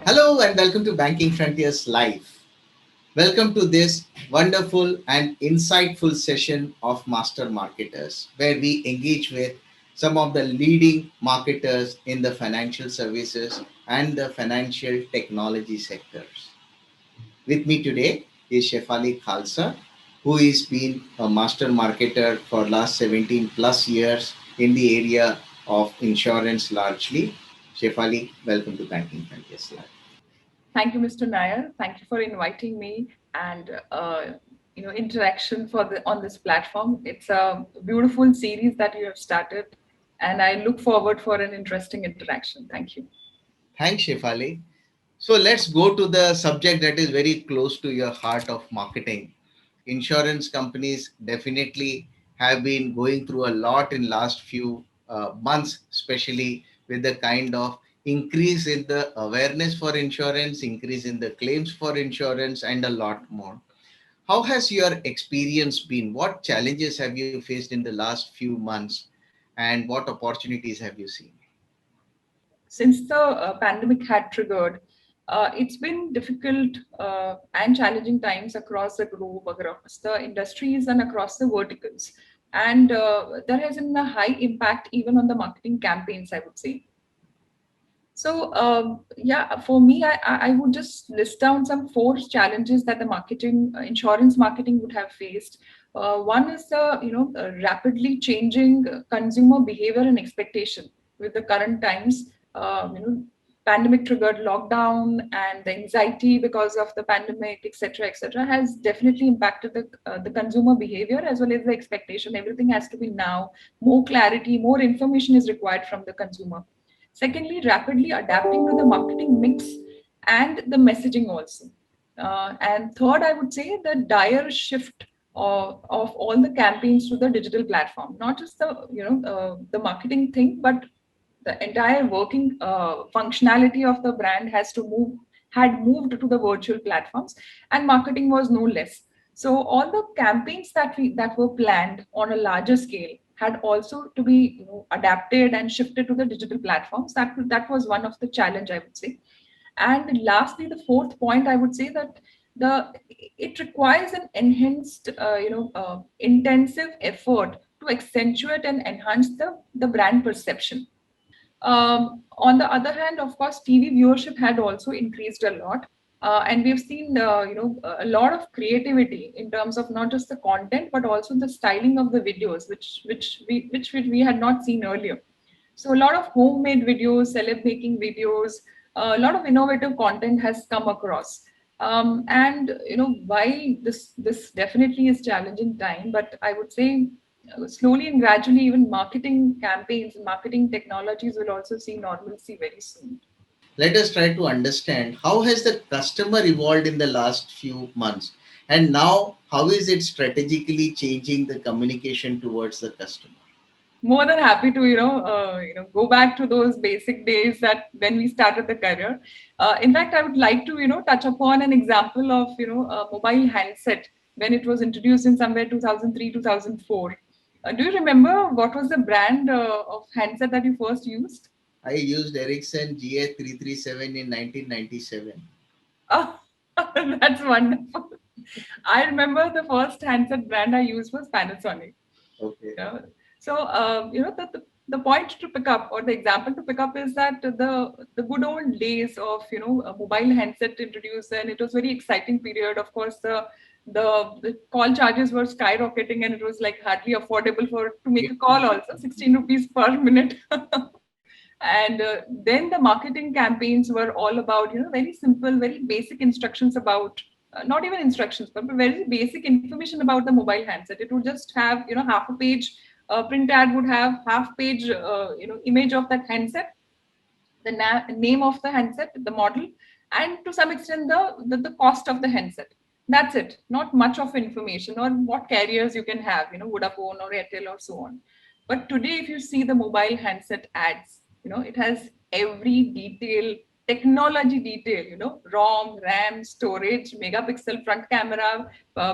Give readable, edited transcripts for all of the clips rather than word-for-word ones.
Hello and welcome to Banking Frontiers Live. Welcome to this wonderful and insightful session of Master Marketers, where we engage with some of the leading marketers in the financial services and the financial technology sectors. With me today is Shefali Khalsa, who has been a master marketer for last 17 plus years in the area of insurance largely. Shefali, welcome to Banking Frontiers Live. Thank you, Mr. Nair. Thank you for inviting me and interaction for the on this platform. It's a beautiful series that you have started, and I look forward for an interesting interaction. Thank you. Thanks, Shefali. So let's go to the subject that is very close to your heart of marketing. Insurance companies definitely have been going through a lot in last few months, especially with the kind of increase in the awareness for insurance, increase in the claims for insurance, and a lot more. How has your experience been? What challenges have you faced in the last few months, and what opportunities have you seen? Since the pandemic had triggered, it's been difficult and challenging times across the globe, across the industries, and across the verticals. And there has been a high impact even on the marketing campaigns, I would say. So, yeah, for me, I would just list down some four challenges that the marketing, insurance marketing would have faced. One is the, rapidly changing consumer behavior and expectation with the current times. Pandemic triggered lockdown and the anxiety because of the pandemic, etc., has definitely impacted the consumer behavior as well as the expectation. Everything has to be now. More clarity, more information is required from the consumer. Secondly, rapidly adapting to the marketing mix and the messaging also. And third, I would say the dire shift of all the campaigns to the digital platform, not just the marketing thing, but the entire working functionality of the brand had moved to the virtual platforms, and marketing was no less. So all the campaigns that were planned on a larger scale had also to be adapted and shifted to the digital platforms. That was one of the challenge, I would say. And lastly, the fourth point, I would say that the it requires an enhanced intensive effort to accentuate and enhance the brand perception. On the other hand, of course, TV viewership had also increased a lot, and we've seen a lot of creativity in terms of not just the content but also the styling of the videos, which we had not seen earlier. So a lot of homemade videos, celeb making videos, a lot of innovative content has come across. And while this definitely is challenging time, but I would say slowly and gradually, even marketing campaigns, marketing technologies will also see normalcy very soon. Let us try to understand how has the customer evolved in the last few months, and now how is it strategically changing the communication towards the customer? More than happy to go back to those basic days that when we started the career. In fact, I would like to touch upon an example of a mobile handset when it was introduced in somewhere 2003 2004. Do you remember what was the brand of handset that you first used? I used Ericsson GA337 in 1997. Oh, that's wonderful. I remember the first handset brand I used was Panasonic. Okay. Yeah. So, the point to pick up or the example to pick up is that the good old days of a mobile handset introduced, and it was very exciting period. Of course, the call charges were skyrocketing, and it was like hardly affordable for to make a call. Also, 16 rupees per minute. And then the marketing campaigns were all about very simple, very basic instructions about not even instructions, but very basic information about the mobile handset. It would just have half a page. Print ad would have half page image of that handset, the name of the handset, the model, and to some extent the cost of the handset. That's it. Not much of information or what carriers you can have, Vodafone or Airtel or so on. But today, if you see the mobile handset ads, it has every detail technology detail, ROM, RAM, storage, megapixel front camera,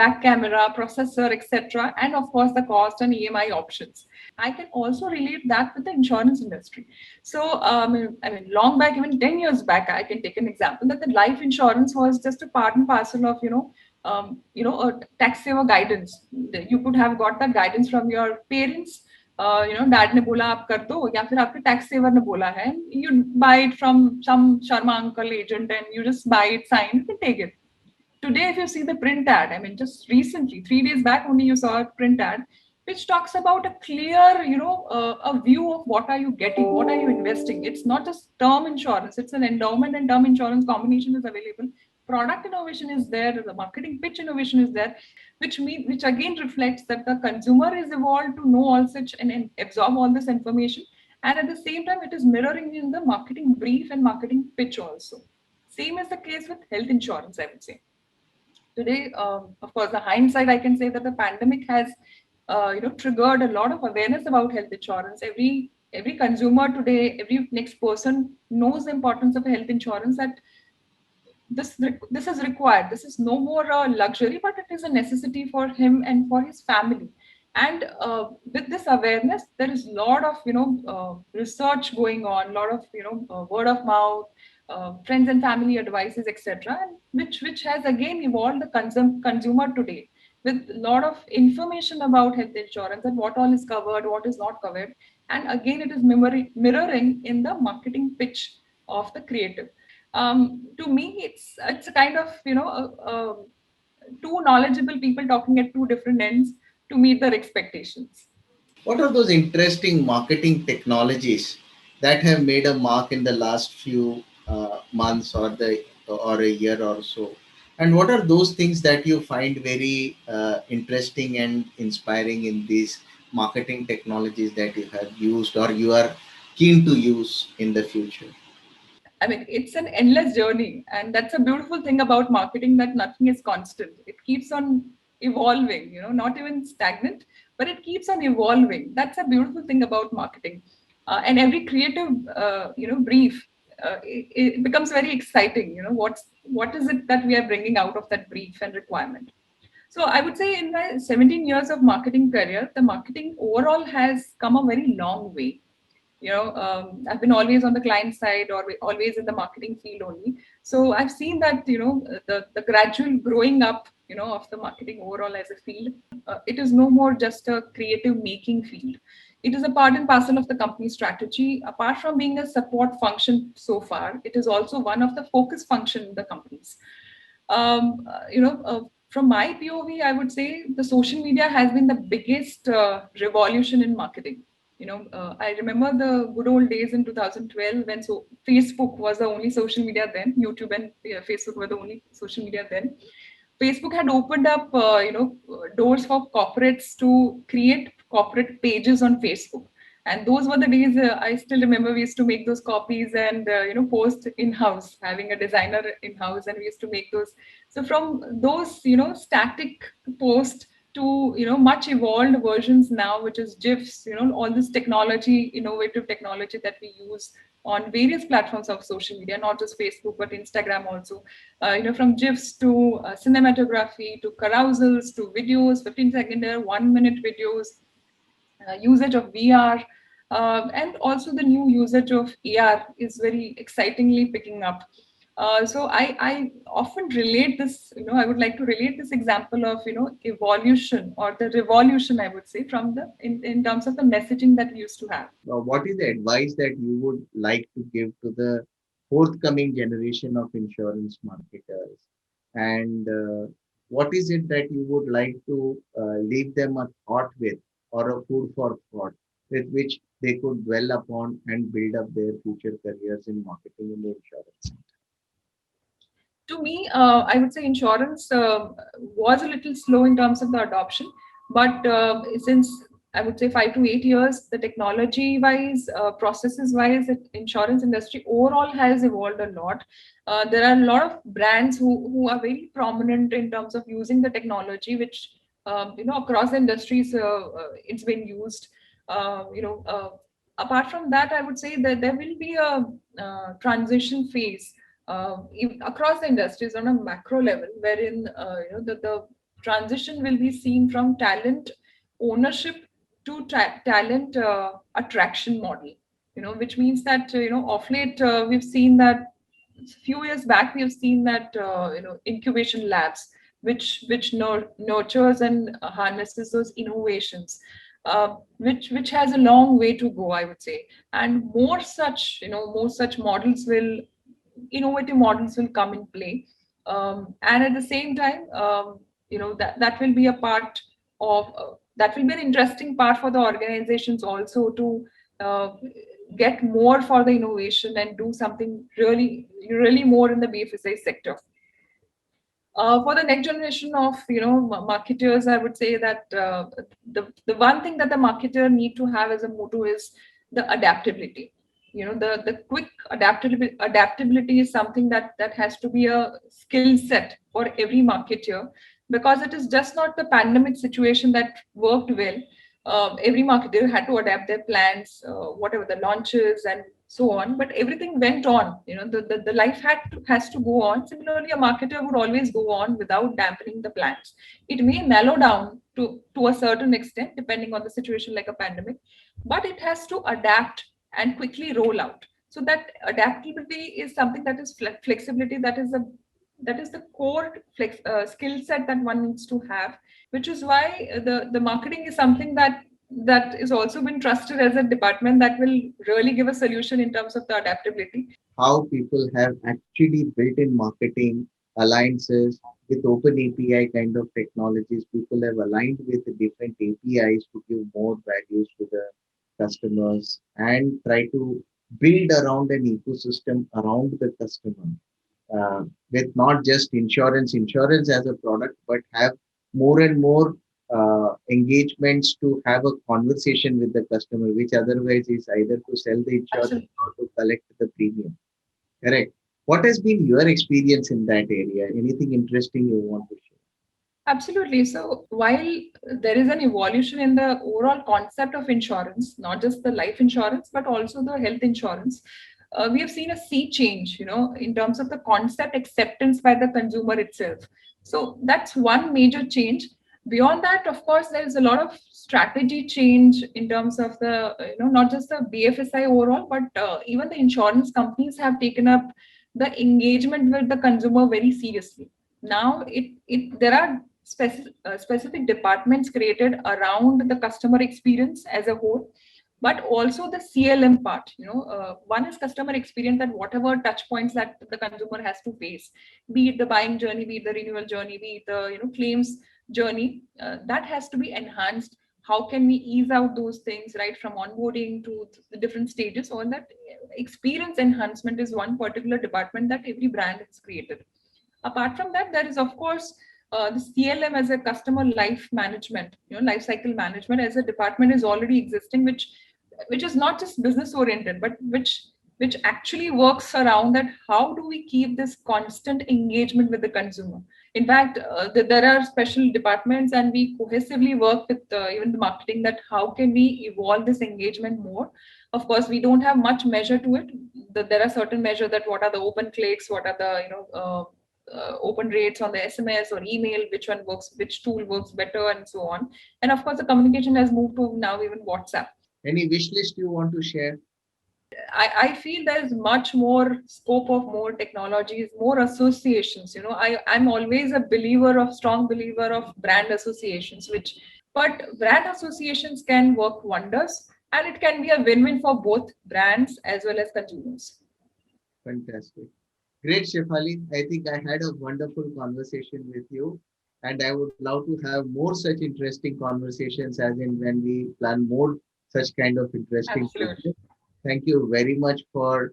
back camera, processor, etc., and of course the cost and EMI options. I can also relate that with the insurance industry. So, long back, even 10 years back, I can take an example that the life insurance was just a part and parcel of, a tax saver guidance. You could have got that guidance from your parents. Dad ने बोला आप कर दो या फिर आपके tax saver ने बोला है you buy it from some Sharma uncle agent and you just buy it, sign it and take it. Today, if you see the print ad, I mean, just recently, 3 days back only, you saw a print ad which talks about a clear, a view of what are you getting, what are you investing. It's not just term insurance; it's an endowment and term insurance combination is available. Product innovation is there, the marketing pitch innovation is there, which again reflects that the consumer is evolved to know all such and absorb all this information, and at the same time, it is mirroring in the marketing brief and marketing pitch also. Same is the case with health insurance, I would say. Today, of course, the hindsight, I can say that the pandemic has, triggered a lot of awareness about health insurance. Every consumer today, every next person knows the importance of health insurance. That this is required. This is no more a luxury, but it is a necessity for him and for his family. And with this awareness, there is a lot of research going on, a lot of word of mouth, friends and family advices, etc., which has again evolved the consumer today with a lot of information about health insurance and what all is covered, what is not covered, and again it is mirroring in the marketing pitch of the creative. To me, it's a kind of two knowledgeable people talking at two different ends to meet their expectations. What are those interesting marketing technologies that have made a mark in the last few months or a year or so? And what are those things that you find very interesting and inspiring in these marketing technologies that you have used or you are keen to use in the future? I mean, it's an endless journey, and that's a beautiful thing about marketing, that nothing is constant. It keeps on evolving, not even stagnant, but it keeps on evolving. That's a beautiful thing about marketing. And every creative, brief, it becomes very exciting. What is it that we are bringing out of that brief and requirement? So I would say in my 17 years of marketing career, the marketing overall has come a very long way. I've been always on the client side or always in the marketing field only. So I've seen that, the gradual growing up, of the marketing overall as a field. It is no more just a creative making field. It is a part and parcel of the company strategy. Apart from being a support function so far, it is also one of the focus function in the companies. From my POV, I would say the social media has been the biggest revolution in marketing. I remember the good old days in 2012 when Facebook was the only social media then. YouTube and Facebook were the only social media then. Facebook had opened up, doors for corporates to create corporate pages on Facebook. And those were the days. I still remember we used to make those copies and post in house, having a designer in house, and we used to make those. So from those static post to much evolved versions now, which is GIFs, all this technology, innovative technology that we use on various platforms of social media, not just Facebook but Instagram also. From GIFs to cinematography to carousels to videos, 15-second, 1-minute videos, usage of VR, and also the new usage of AR is very excitingly picking up. So I often relate this, I would like to relate this example of, evolution or the revolution, I would say, from in terms of the messaging that we used to have. What is the advice that you would like to give to the forthcoming generation of insurance marketers? And what is it that you would like to leave them a thought with or a food for thought with which they could dwell upon and build up their future careers in marketing and insurance? To me, I would say insurance was a little slow in terms of the adoption, but since I would say 5 to 8 years, the technology wise, processes wise, the insurance industry overall has evolved a lot. There are a lot of brands who are very prominent in terms of using the technology, which across the industries it's been used. Apart from that, I would say that there will be a transition phase across the industries on a macro level, wherein the transition will be seen from talent ownership to talent attraction model. Which means that of late we've seen that few years back we have seen that incubation labs which nurtures and harnesses those innovations, which has a long way to go, I would say. And more such models will innovative models will come in play, and at the same time, that will be a part of that will be an interesting part for the organizations also to uh, get more for the innovation and do something really more in the BFSI sector. For the next generation of marketers, I would say that the one thing that the marketer need to have as a motto is the adaptability. The quick adaptability is something that has to be a skill set for every marketer, because it is just not the pandemic situation that worked well. Every marketer had to adapt their plans, whatever the launches and so on, but everything went on. The life has to go on. Similarly, a marketer would always go on without dampening the plans. It may mellow down to a certain extent depending on the situation, like a pandemic, but it has to adapt and quickly roll out. So that adaptability is something that is flexibility, that is the core skill set that one needs to have, which is why the marketing is something that is also been trusted as a department that will really give a solution in terms of the adaptability. How people have actually built in marketing alliances with open API kind of technologies. People have aligned with the different APIs to give more values to the customers and try to build around an ecosystem around the customer, with not just insurance as a product, but have more and more engagements to have a conversation with the customer, which otherwise is either to sell the insurance Absolutely. or to collect the premium. Correct. What has been your experience in that area? Anything interesting you want to share? Absolutely. So while there is an evolution in the overall concept of insurance, not just the life insurance, but also the health insurance, we have seen a sea change, in terms of the concept acceptance by the consumer itself. So that's one major change. Beyond that, of course, there is a lot of strategy change in terms of the, not just the BFSI overall, but even the insurance companies have taken up the engagement with the consumer very seriously. Now there are specific departments created around the customer experience as a whole, but also the CLM part. One is customer experience, that whatever touch points that the consumer has to face, be it the buying journey, be it the renewal journey, be it the claims journey, that has to be enhanced. How can we ease out those things, right from onboarding to the different stages? All that experience enhancement is one particular department that every brand has created. Apart from that, there is of course the CLM as a customer life management, life cycle management as a department is already existing, which is not just business oriented, but which actually works around that. How do we keep this constant engagement with the consumer? In fact, there are special departments, and we cohesively work with even the marketing, that how can we evolve this engagement more. Of course, we don't have much measure to it. There are certain measure, that what are the open clicks, what are the open rates on the SMS or email, which one works, which tool works better, and so on. And of course, the communication has moved to now even WhatsApp. Any wish list you want to share? I feel there is much more scope of more technologies, more associations. I'm always a strong believer of brand associations, but brand associations can work wonders, and it can be a win-win for both brands as well as consumers. Fantastic. Great, Shefali. I think I had a wonderful conversation with you, and I would love to have more such interesting conversations as in when we plan more such kind of interesting Absolutely. sessions. Thank you very much for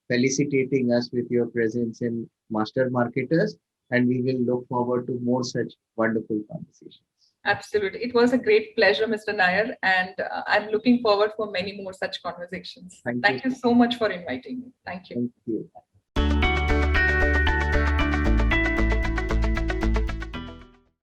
felicitating us with your presence in Master Marketers, and we will look forward to more such wonderful conversations. Absolutely. It was a great pleasure, Mr. Nair, and I'm looking forward for many more such conversations. Thank you. Thank you so much for inviting me. Thank you. Thank you.